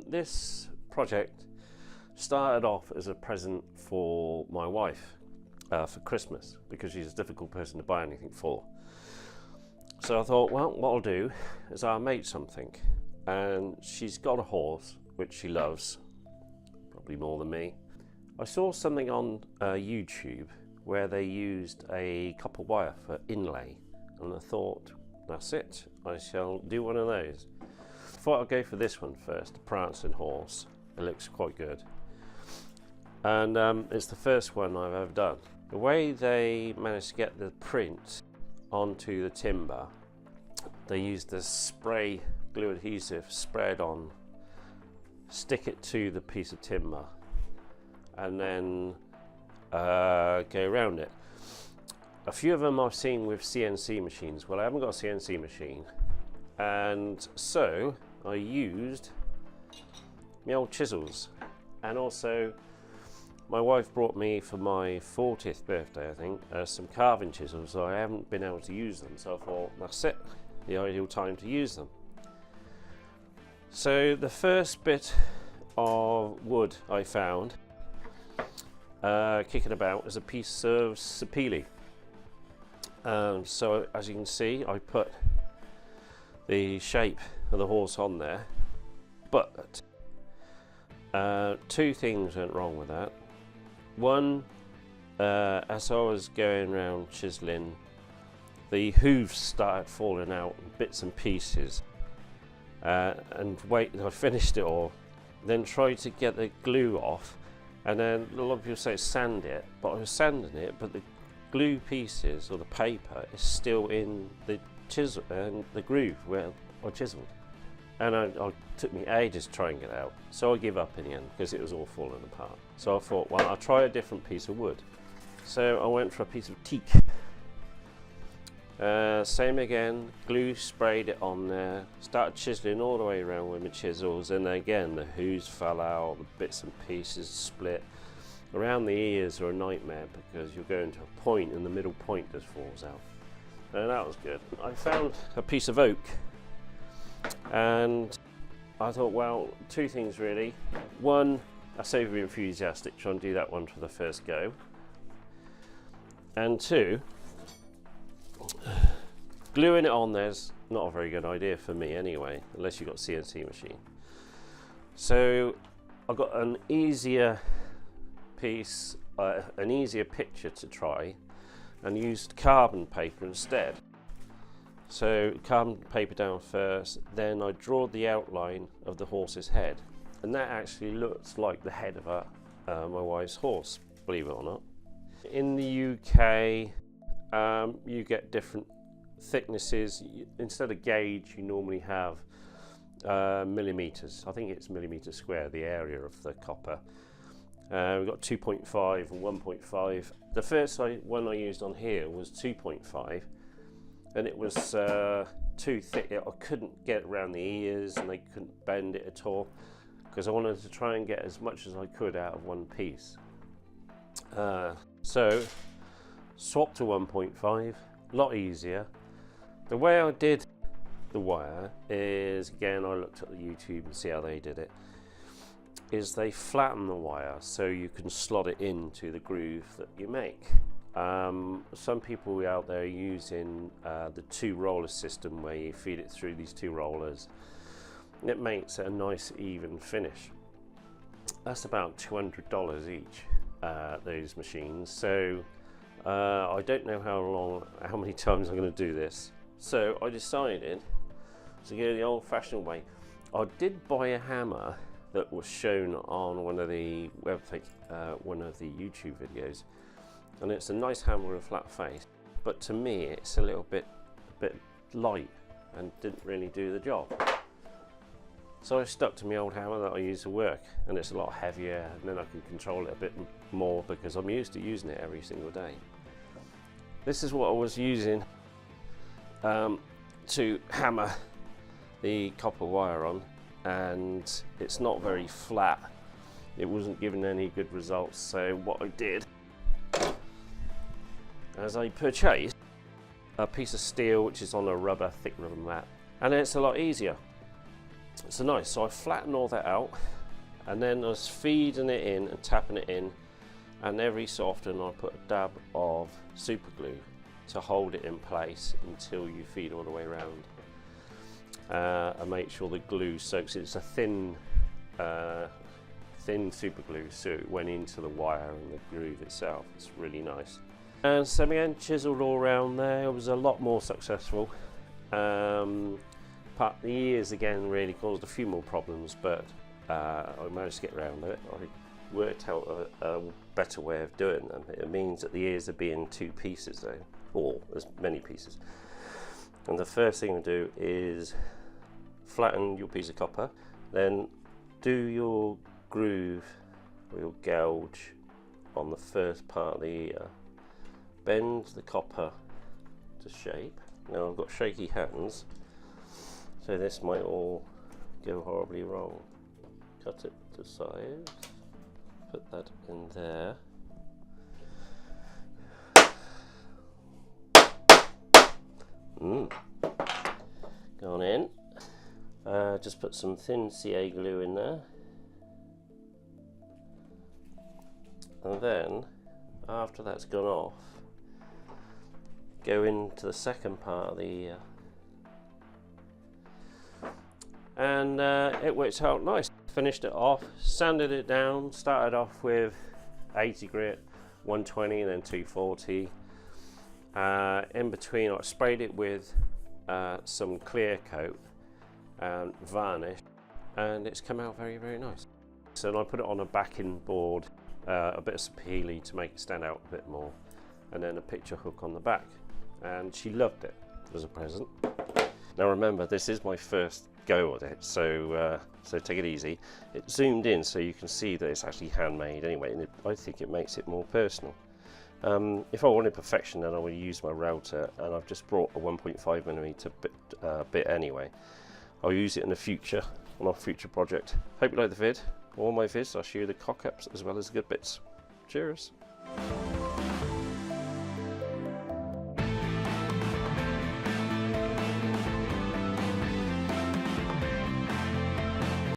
This project started off as a present for my wife for Christmas, because she's a difficult person to buy anything for. So I thought, well, what I'll do is I'll make something. And she's got a horse, which she loves, probably more than me. I saw something on YouTube where they used a copper wire for inlay, and I thought, that's it, I shall do one of those. Thought I'd go for this one first, the prancing horse. It looks quite good. And it's the first one I've ever done. The way they managed to get the print onto the timber, they used the spray glue adhesive, spray it on, stick it to the piece of timber, and then go around it. A few of them I've seen with CNC machines. Well, I haven't got a CNC machine, and so I used my old chisels. And also my wife brought me for my 40th birthday, I think, some carving chisels. So I haven't been able to use them, so I thought, that's it, the ideal time to use them. So the first bit of wood I found kicking about is a piece of sapele. So as you can see, I put the shape of the horse on there, but two things went wrong with that. One, as I was going around chiseling, the hooves started falling out in bits and pieces, and I finished it all, then tried to get the glue off, and then a lot of people say sand it, but I was sanding it, but the glue pieces or the paper is still in the chisel and the groove where I chiseled, and it took me ages to try and get it out, so I give up in the end because it was all falling apart. So I thought, well, I'll try a different piece of wood. So I went for a piece of teak. Same again, glue, sprayed it on there, started chiseling all the way around with my chisels, and again the hooves fell out, the bits and pieces split. Around the ears are a nightmare because you're going to a point and the middle point just falls out. And that was good. I found a piece of oak, and I thought, well, two things really. One, I was overly enthusiastic trying to do that one for the first go. And two, gluing it on there's not a very good idea for me anyway, unless you've got a CNC machine. So I got an easier piece, an easier picture to try, and used carbon paper instead. So carbon paper down first, then I drawed the outline of the horse's head, and that actually looks like the head of my wife's horse, believe it or not. In the UK, you get different thicknesses. Instead of gauge, you normally have millimeters. I think it's millimeter square, the area of the copper. We've got 2.5 and 1.5. The first one I used on here was 2.5, and it was too thick. I couldn't get around the ears, and they couldn't bend it at all, because I wanted to try and get as much as I could out of one piece. So swapped to 1.5, a lot easier. The way I did the wire is, again, I looked at the YouTube and see how they did it, is they flatten the wire so you can slot it into the groove that you make. Some people out there are using the two roller system where you feed it through these two rollers. It makes a nice even finish. That's about $200 each, those machines. So I don't know how many times I'm going to do this. So I decided to go the old-fashioned way. I did buy a hammer that was shown on one of the YouTube videos, and it's a nice hammer with a flat face, but to me it's a little bit light and didn't really do the job. So I stuck to my old hammer that I use to work, and it's a lot heavier, and then I can control it a bit more because I'm used to using it every single day. This is what I was using to hammer the copper wire on, and it's not very flat. It wasn't giving any good results, so what I did is I purchased a piece of steel which is on a thick rubber mat, and it's a lot easier. So nice. So I flatten all that out, and then I was feeding it in and tapping it in, and every so often I put a dab of super glue to hold it in place until you feed all the way around, and make sure the glue soaks. It's a thin super glue, so it went into the wire and the groove itself. It's really nice. And so again, chiseled all around there. It was a lot more successful. But the ears again really caused a few more problems, but I managed to get around it. I worked out a better way of doing them. It means that the ears are being 2 pieces though, or as many pieces. And the first thing to do is flatten your piece of copper, then do your groove or your gouge on the first part of the ear. Bend the copper to shape. Now I've got shaky hands, so this might all go horribly wrong. Cut it to size, put that in there. Gone in. Just put some thin CA glue in there. And then, after that's gone off, go into the second part of the ear. And it worked out nice. Finished it off, sanded it down, started off with 80 grit, 120 and then 240. In between I sprayed it with some clear coat and varnish, and it's come out very, very nice. So then I put it on a backing board, a bit of sapele to make it stand out a bit more, and then a picture hook on the back, and she loved it as a present. Now remember, this is my first go at it, so take it easy. It zoomed in so you can see that it's actually handmade anyway, and I think it makes it more personal. If I wanted perfection, then I would use my router, and I've just brought a 1.5mm bit anyway. I'll use it in the future on a future project. Hope you like the vid. All my vids, I'll show you the cock-ups as well as the good bits. Cheers.